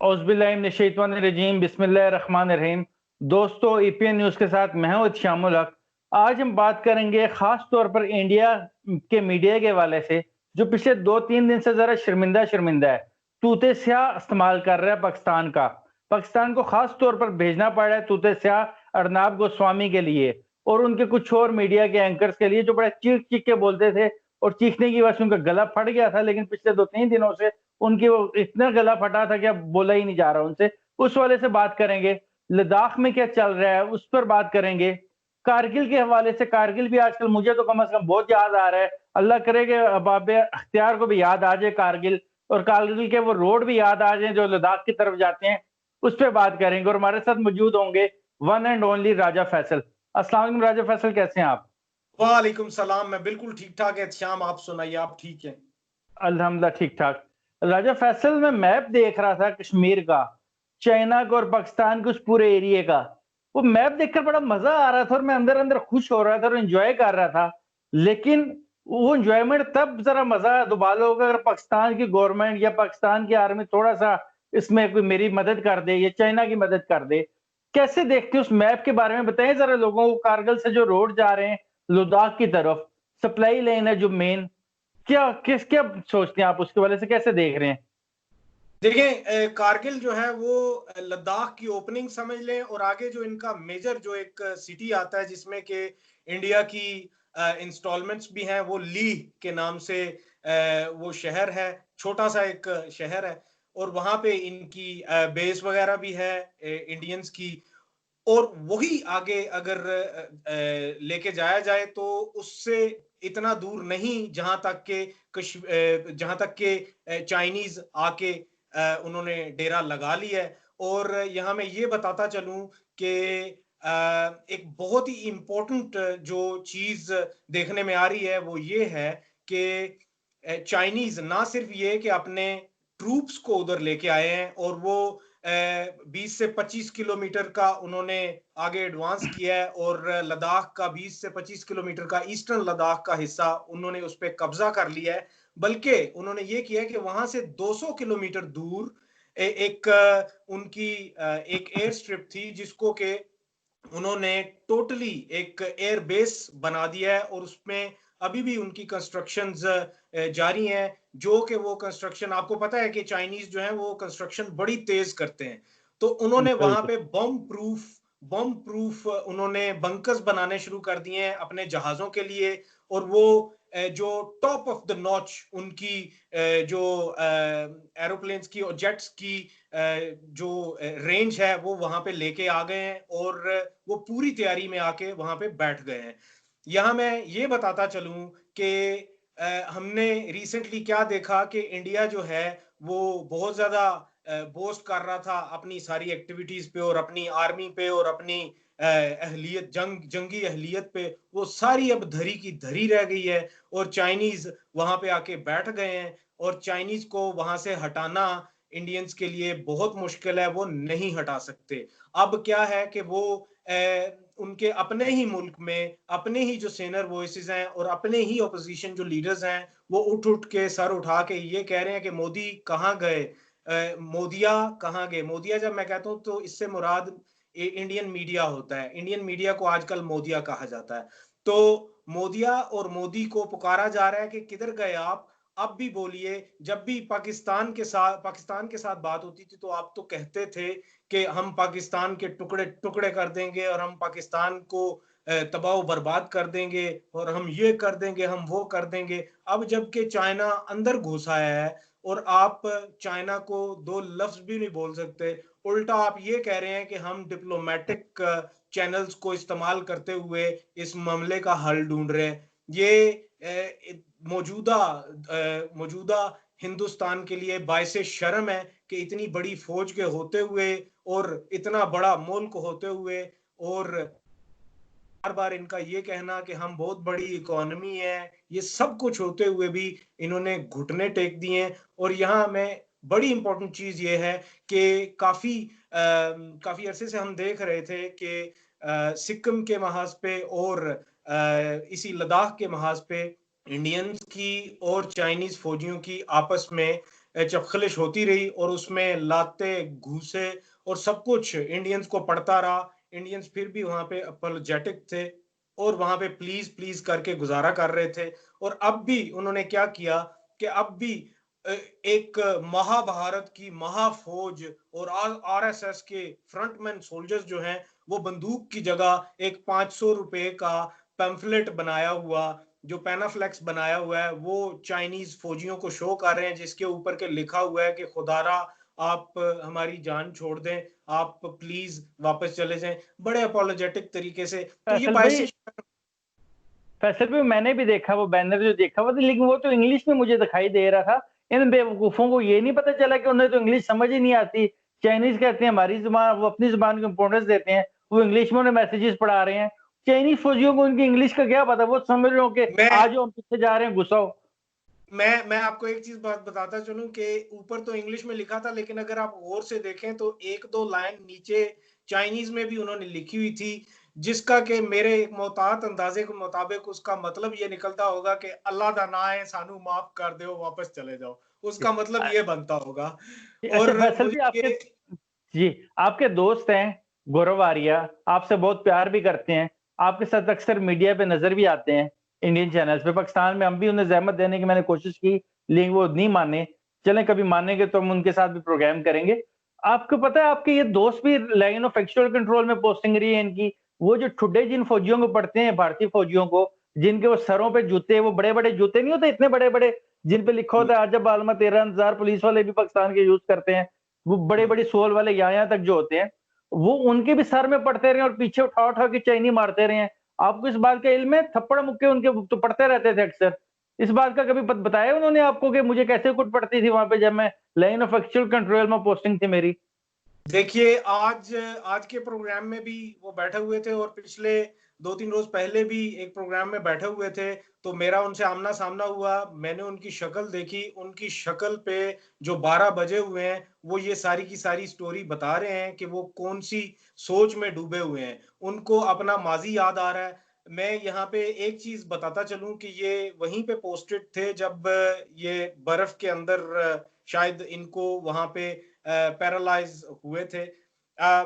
औज़ुबिल्लाहिमिनश्शैतानिर्रजीम बिस्मिल्लाहिर्रहमानिर्रहीम। दोस्तों, EPN news के साथ मैं हूं इत्शामुल हक। आज हम बात करेंगे खास तौर पर इंडिया के मीडिया के हवाले से, जो पिछले 2-3 दिन से ज़रा शर्मिंदा है। तूते स्याह इस्तेमाल कर रहा है पाकिस्तान का। पाकिस्तान को खास तौर पर भेजना पड़ रहा है तूते स्याह अर्नाब गोस्वामी के लिए और उनके कुछ और मीडिया के एंकर्स के लिए, जो बड़ा चीख-चीख के बोलते थे और चीखने की वजह से उनका गला फट गया था। लेकिन पिछले 2-3 दिनों से उनकी वो इतना गला फटा था कि अब बोला ही नहीं जा रहा उनसे। उस वाले से बात करेंगे। लद्दाख में क्या चल रहा है उस पर बात करेंगे। कारगिल के हवाले से, कारगिल भी आजकल मुझे तो कम से कम बहुत याद आ रहा है। अल्लाह करे कि बाबे अख्तियार को भी याद आ जाए कारगिल, और कारगिल के वो रोड भी याद आ जाए जो लद्दाख की तरफ जाते हैं। उस पर बात करेंगे और हमारे साथ मौजूद होंगे वन एंड ओनली राजा फैसल। अस्सलाम वालेकुम राजा फैसल, कैसे हैं आप? वालेकुम सलाम। मैं बिल्कुल ठीक ठाक है श्याम, आप सुनाइए, आप ठीक हैं? अल्हम्दुलिल्लाह ठीक ठाक। राजा फैसल, मैं मैप देख रहा था कश्मीर का, चाइना का और पाकिस्तान के उस पूरे एरिया का। वो मैप देखकर बड़ा मजा आ रहा था और मैं अंदर अंदर खुश हो रहा था और एंजॉय कर रहा था। लेकिन वो एंजॉयमेंट तब जरा मजा दोबारा होगा अगर पाकिस्तान की गवर्नमेंट या पाकिस्तान की आर्मी थोड़ा सा इसमें कोई मेरी मदद कर दे या चाइना की मदद कर दे। कैसे देखते हो उस मैप के बारे में, बताएं जरा लोगों को। कारगिल से जो रोड जा रहे हैं लद्दाख की तरफ, सप्लाई लाइन है जो मेन, क्या सोचते हैं आप उसके वाले से, कैसे देख रहे हैं? देखिए, कारगिल जो है वो लद्दाख की ओपनिंग समझ लें, और आगे जो इनका मेजर जो एक सिटी आता है जिसमें कि इंडिया की इंस्टॉलमेंट्स भी हैं, वो लीह के नाम से वो शहर है, छोटा सा एक शहर है। और वहां पे इनकी बेस वगैरह भी है इंडियंस की। और वही आगे अगर लेके जाया जाए तो उससे इतना दूर नहीं, जहां तक के चाइनीज आके उन्होंने डेरा लगा लिया है। और यहाँ मैं ये बताता चलूं कि एक बहुत ही इम्पोर्टेंट जो चीज देखने में आ रही है वो ये है कि चाइनीज ना सिर्फ ये कि अपने ट्रूप्स को उधर लेके आए हैं, और वो 20 से 25 किलोमीटर का उन्होंने आगे एडवांस किया है, और लद्दाख का 20 से 25 किलोमीटर का ईस्टर्न लद्दाख का हिस्सा उन्होंने उस पर कब्जा कर लिया है। बल्कि उन्होंने ये किया है कि वहां से 200 किलोमीटर दूर एक उनकी एक एयर स्ट्रिप थी जिसको कि उन्होंने टोटली एक एयर बेस बना दिया है, और उसमें अभी भी उनकी कंस्ट्रक्शंस जारी हैं। जो कि वो कंस्ट्रक्शन, आपको पता है कि चाइनीज जो है वो कंस्ट्रक्शन बड़ी तेज करते हैं। तो उन्होंने वहां बिल्कुल। पे बम प्रूफ उन्होंने बंकर्स बनाने शुरू कर दिए हैं अपने जहाजों के लिए। और वो जो टॉप ऑफ द नॉच उनकी जो एरोप्लेन्स की और जेट्स की जो रेंज है वो वहां पे लेके आ गए हैं, और वो पूरी तैयारी में आके वहां पे बैठ गए हैं। यहाँ मैं ये बताता चलूं कि हमने रिसेंटली क्या देखा कि इंडिया जो है वो बहुत ज्यादा बोस्ट कर रहा था अपनी सारी एक्टिविटीज पे, और अपनी आर्मी पे, और अपनी अहलियत, जंगी अहलियत पे। वो सारी अब धरी की धरी रह गई है, और चाइनीज वहां पे आके बैठ गए हैं। और चाइनीज को वहां से हटाना इंडियंस के लिए बहुत मुश्किल है, वो नहीं हटा सकते। अब क्या है कि वो उनके अपने ही मुल्क में अपने ही जो सीनियर वॉइसेस हैं और अपने ही ऑपोजिशन जो लीडर्स हैं, वो उठ उठ के सर उठा के ये कह रहे हैं कि मोदी कहाँ गए, मोदिया कहाँ गए। मोदिया जब मैं कहता हूँ तो इससे मुराद इंडियन मीडिया होता है। इंडियन मीडिया को आजकल मोदिया कहा जाता है। तो मोदिया और मोदी को पुकारा जा रहा है कि किधर गए आप, अब भी बोलिए। जब भी पाकिस्तान के साथ बात होती थी तो आप तो कहते थे कि हम पाकिस्तान के टुकड़े टुकड़े कर देंगे, और हम पाकिस्तान को तबाह बर्बाद कर देंगे, और हम ये कर देंगे, हम वो कर देंगे। अब जबकि चाइना अंदर घुस आया है, और आप चाइना को दो लफ्ज भी नहीं बोल सकते, उल्टा आप ये कह रहे हैं कि हम डिप्लोमेटिक चैनल्स को इस्तेमाल करते हुए इस मामले का हल ढूंढ रहे हैं। ये मौजूदा हिंदुस्तान के लिए बायसे शर्म है कि इतनी बड़ी फौज के होते हुए और इतना बड़ा मुल्क होते हुए, और बार बार इनका ये कहना कि हम बहुत बड़ी इकोनॉमी है, ये सब कुछ होते हुए भी इन्होंने घुटने टेक दिए हैं। और यहाँ में बड़ी इंपॉर्टेंट चीज ये है कि काफी अरसे से हम देख रहे थे कि सिक्किम के महाज पे और इसी लद्दाख के महाज पे इंडियंस की और चाइनीज फौजियों की आपस में चपखलिश होती रही और उसमें लाते घूसे और सब कुछ इंडियंस को पड़ता रहा। इंडियंस फिर भी वहां पे अपोलोजेटिक थे और वहां पे प्लीज प्लीज करके गुजारा कर रहे थे। और अब भी उन्होंने क्या किया कि अब भी एक महाभारत की महाफौज और आरएसएस के फ्रंटमैन सोल्जर्स जो हैं वो बंदूक की जगह एक 500 रुपए का पैम्फलेट बनाया हुआ, जो पैनाफ्लेक्स बनाया हुआ है, वो चाइनीज फौजियों को शो कर रहे हैं, जिसके ऊपर के लिखा हुआ है कि खुदारा आप हमारी जान छोड़ दें, आप प्लीज वापस चले जाएं, बड़े अपोलोजेटिक तरीके से। तो ये फैसल भाई मैंने भी देखा वो बैनर जो देखा हुआ था, लेकिन वो तो इंग्लिश में मुझे दिखाई दे रहा था। इन बेवकूफों को ये नहीं पता चला कि उन्हें तो इंग्लिश समझ ही नहीं आती। चाइनीज कहते हैं हमारी जुबान, वो अपनी जुबान को इंपोर्टेंस देते हैं, वो इंग्लिश में उन्हें मैसेजेस पढ़ा रहे हैं। चाइनीज फौजियों को उनकी इंग्लिश का क्या पता, वो समझ रहे हो कि आज हम पीछे जा रहे हैं, घुसाओ। मैं आपको एक चीज बात बताता चलूं कि ऊपर तो इंग्लिश में लिखा था, लेकिन अगर आप गौर से देखें तो एक दो लाइन नीचे चाइनीज में भी उन्होंने लिखी हुई थी, जिसका कि मेरे एक मोहतात अंदाजे के मुताबिक उसका मतलब ये निकलता होगा कि अल्लाह दा ना है, सानू माफ कर दो, वापस चले जाओ। उसका मतलब ये बनता होगा। अच्छा और फैसल भी मुझे जी, आपके दोस्त हैं गौरव आर्या, आपसे बहुत प्यार भी करते हैं, आपके साथ अक्सर मीडिया पे नजर भी आते हैं इंडियन चैनल्स पे। पाकिस्तान में हम भी उन्हें जहमत देने की मैंने कोशिश की, लेकिन वो नहीं माने। चलें कभी मानेंगे तो हम उनके साथ भी प्रोग्राम करेंगे। आपको पता है आपके ये दोस्त भी लाइन ऑफ एक्चुअल कंट्रोल में पोस्टिंग रही है इनकी। वो जो ठुड्डे जिन फौजियों को पढ़ते हैं, भारतीय फौजियों को, जिनके वो सरों पे जूते, वो बड़े बड़े जूते नहीं होते इतने बड़े बड़े, जिन पे लिखा होता है अजब आलमा 13,000, पुलिस वाले भी पाकिस्तान के यूज करते हैं, वो बड़े बड़ी सोल वाले यहाँ तक जो होते हैं, वो उनके भी सर में पड़ते रहे और पीछे उठा उठा के चैनी मारते रहे हैं। आपको इस बात का इल्म है? थप्पड़ मुक्के उनके तो पड़ते रहते थे अक्सर। इस बात का कभी बताया उन्होंने आपको कि मुझे कैसे कुट पड़ती थी वहां पे जब मैं लाइन ऑफ एक्चुअल कंट्रोल में पोस्टिंग थी मेरी? देखिए, आज आज के प्रोग्राम में भी वो बैठे हुए थे और पिछले 2-3 रोज पहले भी एक प्रोग्राम में बैठे हुए थे, तो मेरा उनसे आमना सामना हुआ। मैंने उनकी शक्ल देखी, उनकी शक्ल पे जो 12 बजे हुए हैं, वो ये सारी की सारी स्टोरी बता रहे हैं कि वो कौन सी सोच में डूबे हुए हैं, उनको अपना माजी याद आ रहा है। मैं यहाँ पे एक चीज बताता चलूं कि ये वहीं पे पोस्टेड थे जब ये बर्फ के अंदर शायद इनको वहां पे पैरालाइज हुए थे।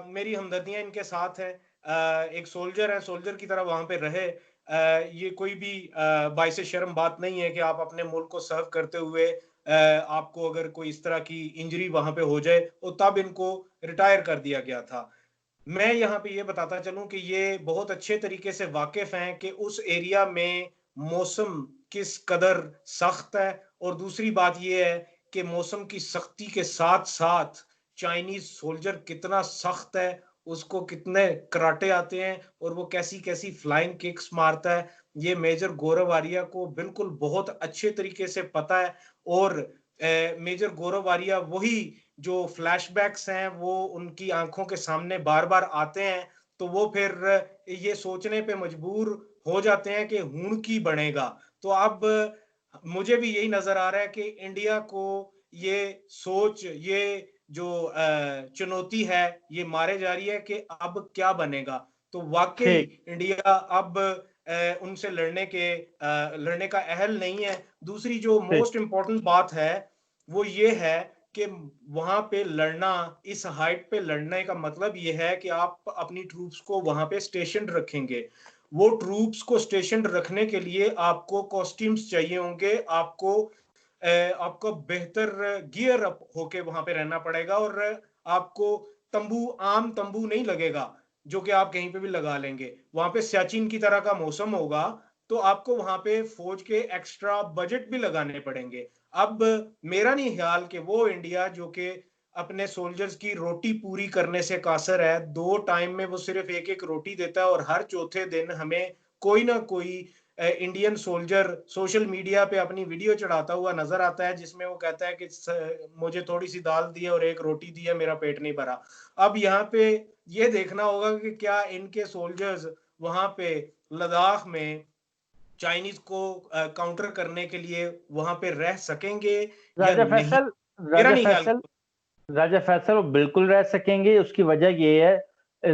मेरी हमदर्दियां इनके साथ है। एक सोल्जर है, सोल्जर की तरह वहां पे रहे। ये कोई भी बाइसे शर्म बात नहीं है कि आप अपने मुल्क को सर्व करते हुए आपको अगर कोई इस तरह की इंजरी वहां पे हो जाए, तो तब इनको रिटायर कर दिया गया था। मैं यहाँ पे ये बताता चलूं कि ये बहुत अच्छे तरीके से वाकिफ हैं कि उस एरिया में मौसम किस कदर सख्त है, और दूसरी बात ये है कि मौसम की सख्ती के साथ साथ चाइनीज सोल्जर कितना सख्त है, उसको कितने कराटे आते हैं और वो कैसी कैसी फ्लाइंग किक्स मारता है, ये मेजर गौरव आर्या को बिल्कुल बहुत अच्छे तरीके से पता है। और मेजर गौरव आर्या वही जो फ्लैशबैक्स हैं वो उनकी आंखों के सामने बार बार आते हैं, तो वो फिर ये सोचने पे मजबूर हो जाते हैं कि हूं की बनेगा। तो अब मुझे भी यही नजर आ रहा है कि इंडिया को ये सोच, ये जो चुनौती है, ये मारे जा रही है कि अब क्या बनेगा। तो वाकई ठीक इंडिया अब उनसे लड़ने का अहल नहीं है। दूसरी जो ठीक मोस्ट इंपॉर्टेंट बात है वो ये है कि वहां पे लड़ना, इस हाइट पे लड़ने का मतलब ये है कि आप अपनी ट्रूप्स को वहां पे स्टेशन रखेंगे। वो ट्रूप्स को स्टेशन रखने के लिए आपको कॉस्ट्यूम्स चाहिए होंगे, आपको बेहतर गियर अप होके वहां पे रहना पड़ेगा, और आपको तंबू, आम तंबू नहीं लगेगा जो कि आप कहीं पे भी लगा लेंगे। वहां पे सियाचिन की तरह का मौसम होगा, तो आपको वहां पे फौज के एक्स्ट्रा बजट भी लगाने पड़ेंगे। अब मेरा नहीं ख्याल कि वो इंडिया जो कि अपने सोल्जर्स की रोटी पूरी करने से कासर है, 2 टाइम में वो सिर्फ एक एक रोटी देता है, और हर चौथे दिन हमें कोई ना कोई इंडियन सोल्जर सोशल मीडिया पे अपनी वीडियो चढ़ाता हुआ नजर आता है, जिसमें वो कहता है कि मुझे थोड़ी सी दाल दी है और एक रोटी दी है, मेरा पेट नहीं भरा। अब यहाँ पे ये देखना होगा कि क्या इनके सोल्जर्स वहां पे लद्दाख में चाइनीज को काउंटर करने के लिए वहां पे रह सकेंगे या राजा नहीं। फैसल, मेरा राजा नहीं ख्याल। फैसल, राजा फैसल वो बिल्कुल रह सकेंगे। उसकी वजह ये है,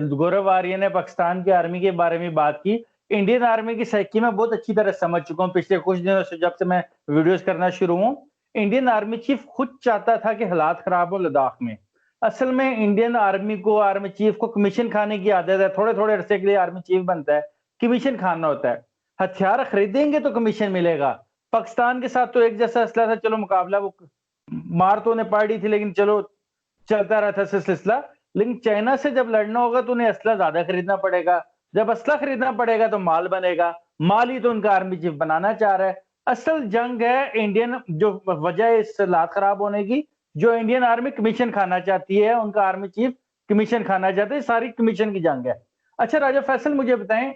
गौरव आर्य ने पाकिस्तान की आर्मी के बारे में बात की। इंडियन आर्मी की साइकी मैं बहुत अच्छी तरह समझ चुका हूँ पिछले कुछ दिनों से, जब से मैं वीडियोस करना शुरू हूँ। इंडियन आर्मी चीफ खुद चाहता था कि हालात खराब हो लद्दाख में। असल में इंडियन आर्मी को, आर्मी चीफ को कमीशन खाने की आदत है। थोड़े थोड़े अरसे के लिए आर्मी चीफ बनता है, कमीशन खाना होता है। हथियार खरीदेंगे तो कमीशन मिलेगा। पाकिस्तान के साथ तो एक जैसा असला था, चलो मुकाबला, वो मार तो उन्हें पड़ी थी लेकिन चलो चलता रहा था सिलसिला। लेकिन चाइना से जब लड़ना होगा तो उन्हें असला ज्यादा खरीदना पड़ेगा। जब असला खरीदना पड़ेगा तो माल बनेगा। माल ही तो उनका आर्मी चीफ बनाना चाह रहा है। असल जंग है इंडियन, जो वजह है इस हालात खराब होने की, जो इंडियन आर्मी कमीशन खाना चाहती है, उनका आर्मी चीफ कमीशन खाना चाहते हैं, सारी कमीशन की जंग है। अच्छा राजा फैसल, मुझे बताएं,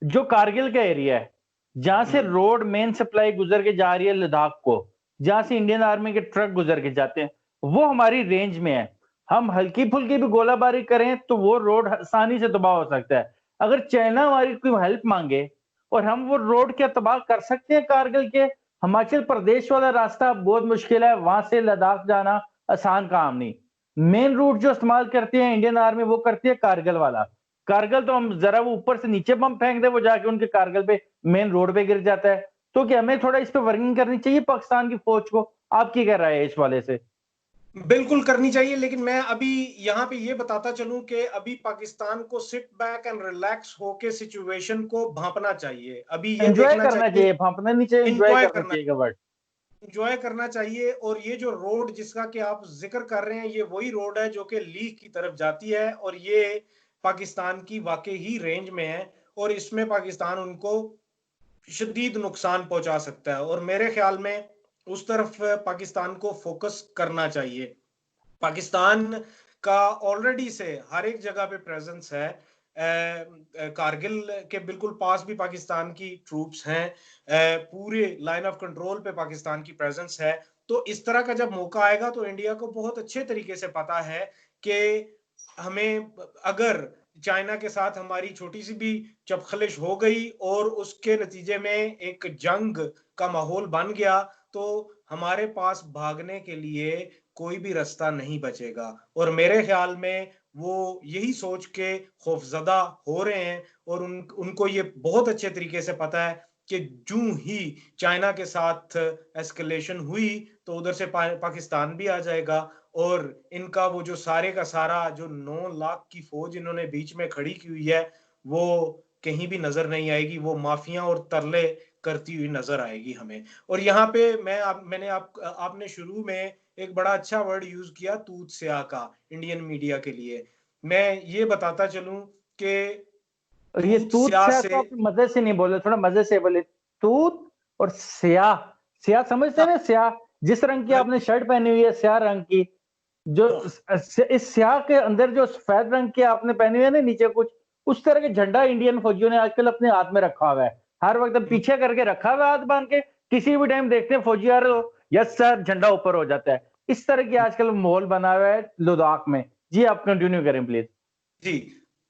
जो कारगिल का एरिया है, जहां से रोड मेन सप्लाई गुजर के जा रही है लद्दाख को, जहां से इंडियन आर्मी के ट्रक गुजर के जाते हैं, वो हमारी रेंज में है। हम हल्की फुल्की भी गोलाबारी करें तो वो रोड आसानी से तबाह हो सकता है। अगर चाइना हमारी कोई हेल्प मांगे और हम वो रोड क्या तबाह कर सकते हैं कारगिल के? हिमाचल प्रदेश वाला रास्ता बहुत मुश्किल है, वहां से लद्दाख जाना आसान काम नहीं। मेन रूट जो इस्तेमाल करती है इंडियन आर्मी, वो करती है कारगिल वाला। कारगिल तो हम जरा वो ऊपर से नीचे बम फेंक दे, वो जाके उनके कारगिल पे मेन रोड पे गिर जाता है। तो क्या हमें थोड़ा इस पे वर्किंग करनी चाहिए पाकिस्तान की फौज को? आपकी क्या राय है इस वाले से? बिल्कुल करनी चाहिए, लेकिन मैं अभी यहाँ पे ये बताता चलूं कि अभी पाकिस्तान को सिट बैक एंड रिलैक्स होके सिचुएशन को भांपना चाहिए। अभी ये एंजॉय देखना करना चाहिए, चाहिए, भापना नहीं चाहिए, एंजॉय इंजॉय करना करना चाहिए वर्ड। इंजॉय करना चाहिए। और ये जो रोड जिसका कि आप जिक्र कर रहे हैं, ये वही रोड है जो कि लीह की तरफ जाती है, और ये पाकिस्तान की वाकई ही रेंज में है, और इसमें पाकिस्तान उनको शदीद नुकसान पहुंचा सकता है। और मेरे ख्याल में उस तरफ पाकिस्तान को फोकस करना चाहिए। पाकिस्तान का ऑलरेडी से हर एक जगह पे प्रेजेंस है। कारगिल के बिल्कुल पास भी पाकिस्तान की ट्रूप्स हैं। पूरे लाइन ऑफ कंट्रोल पे पाकिस्तान की प्रेजेंस है। तो इस तरह का जब मौका आएगा तो इंडिया को बहुत अच्छे तरीके से पता है कि हमें, अगर चाइना के साथ हमारी छोटी सी भी चपखलिश हो गई और उसके नतीजे में एक जंग का माहौल बन गया, तो हमारे पास भागने के लिए कोई भी रास्ता नहीं बचेगा। और मेरे ख्याल में वो यही सोच के खौफजदा हो रहे हैं, और उनको ये बहुत अच्छे तरीके से पता है कि जूं ही चाइना के साथ एस्केलेशन हुई तो उधर से पाकिस्तान भी आ जाएगा, और इनका वो जो सारे का सारा जो 9 लाख की फौज इन्होंने बीच में खड़ी की हुई है, वो कहीं भी नजर नहीं आएगी। वो माफिया और तरले करती हुई नजर आएगी हमें। और यहाँ पे आपने शुरू में एक बड़ा अच्छा वर्ड यूज किया, तूत स्याह का, इंडियन मीडिया के लिए। मैं ये बताता चलूं कि और ये तूत तूत स्याह स्याह से, तो आप मजे से नहीं बोले, थोड़ा मजे से बोले। तूत और स्याह, स्याह समझते हैं हाँ, ना? स्याह, जिस रंग की हाँ, आपने शर्ट पहनी हुई है, स्याह रंग की, जो हाँ, इस स्याह के अंदर जो सफेद रंग की आपने पहनी हुई है ना नीचे कुछ, उस तरह के झंडा इंडियन फौजियों ने आजकल अपने हाथ में रखा हुआ है। हर वक्त पीछे करके रखा हुआ है हाथ बांध के, किसी भी टाइम देखते हैं फौजी आ रहे हो, यस सर, झंडा ऊपर हो जाता है। इस तरह की आजकल माहौल बना हुआ है लद्दाख में। जी आप कंटिन्यू करें प्लीज। जी।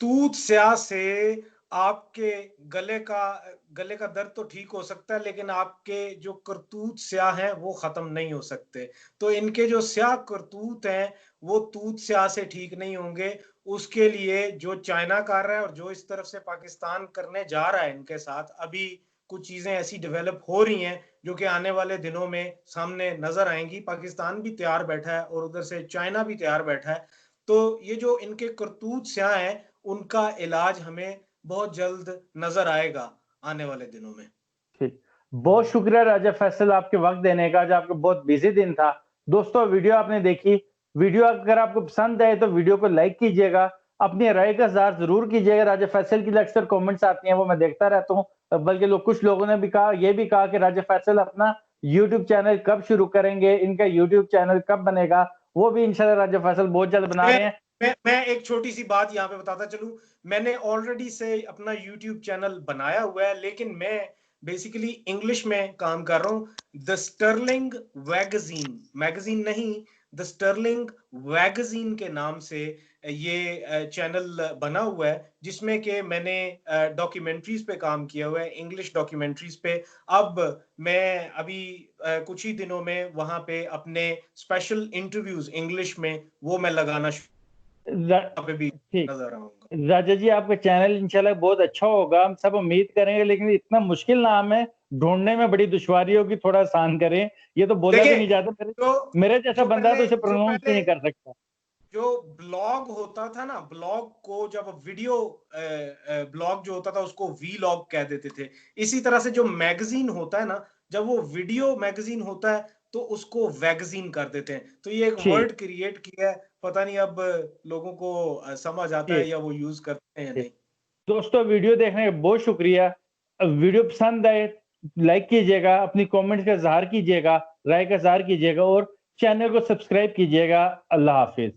तूत स्याह से आपके गले का दर्द तो ठीक हो सकता है, लेकिन आपके जो करतूत स्याह हैं वो खत्म नहीं हो सकते। तो इनके जो स्याह करतूत हैं वो तूत स्याह से ठीक नहीं होंगे। उसके लिए जो चाइना कर रहा है और जो इस तरफ से पाकिस्तान करने जा रहा है इनके साथ, अभी कुछ चीजें ऐसी डेवलप हो रही हैं जो कि आने वाले दिनों में सामने नजर आएंगी। पाकिस्तान भी तैयार बैठा है और उधर से चाइना भी तैयार बैठा है। तो ये जो इनके करतूत स्याह हैं, उनका इलाज हमें बहुत जल्द नजर आएगा आने वाले दिनों में। ठीक, बहुत शुक्रिया राजा फैसल आपके वक्त देने का, आज आपका बहुत बिजी दिन था। दोस्तों वीडियो आपने देखी, वीडियो अगर आपको पसंद आए तो वीडियो को लाइक कीजिएगा, अपनी राय का इज़हार जरूर कीजिएगा। राजा फैसल की अक्सर कमेंट्स आती हैं, वो मैं देखता रहता हूँ। बल्कि कुछ लोगों ने भी कहा, ये भी कहा कि राजा फैसल अपना यूट्यूब चैनल कब शुरू करेंगे, इनका यूट्यूब चैनल कब बनेगा? वो भी इंशाल्लाह राजा फैसल बहुत जल्द बना मैं रहे हैं। मैं एक छोटी सी बात यहाँ पे बताता चलूं। मैंने ऑलरेडी से अपना यूट्यूब चैनल बनाया हुआ है, लेकिन मैं बेसिकली इंग्लिश में काम कर रहा हूँ। द स्टर्लिंग वैगजीन, मैगजीन नहीं, द स्टर्लिंग वैगजीन के नाम से ये चैनल बना हुआ है, जिसमें कि मैंने डॉक्यूमेंट्रीज पे काम किया हुआ है, इंग्लिश डॉक्यूमेंट्रीज पे। अब मैं अभी कुछ ही दिनों में वहां पे अपने स्पेशल इंटरव्यूज इंग्लिश में वो मैं लगाना पे भी ठीक, नजर आऊंगा। राजा जी आपका चैनल इंशाल्लाह बहुत अच्छा होगा, हम सब उम्मीद करेंगे। लेकिन इतना मुश्किल नाम है, ढूंढने में बड़ी दुश्वारी होगी, थोड़ा आसान करें। ये तो बोला भी नहीं जाता, मेरे जैसा बंदा तो उसे प्रोनाउंस भी नहीं कर सकता। जो ब्लॉग होता था ना, ब्लॉग को जब वीडियो ब्लॉग जो होता था उसको वीलॉग कह देते थे। इसी तरह से जो मैगजीन होता है ना, जब वो वीडियो मैगजीन होता है तो उसको वैगजीन कर देते हैं। तो ये एक ठीक वर्ड क्रिएट किया है, पता नहीं अब लोगों को समझ आता है ठीक या वो यूज करते हैं या ठीक। नहीं। दोस्तों, वीडियो देखने का बहुत शुक्रिया। वीडियो पसंद आए लाइक कीजिएगा, अपनी कमेंट्स का इज़हार कीजिएगा, राय का इज़हार कीजिएगा और चैनल को सब्सक्राइब कीजिएगा। अल्लाह हाफिज।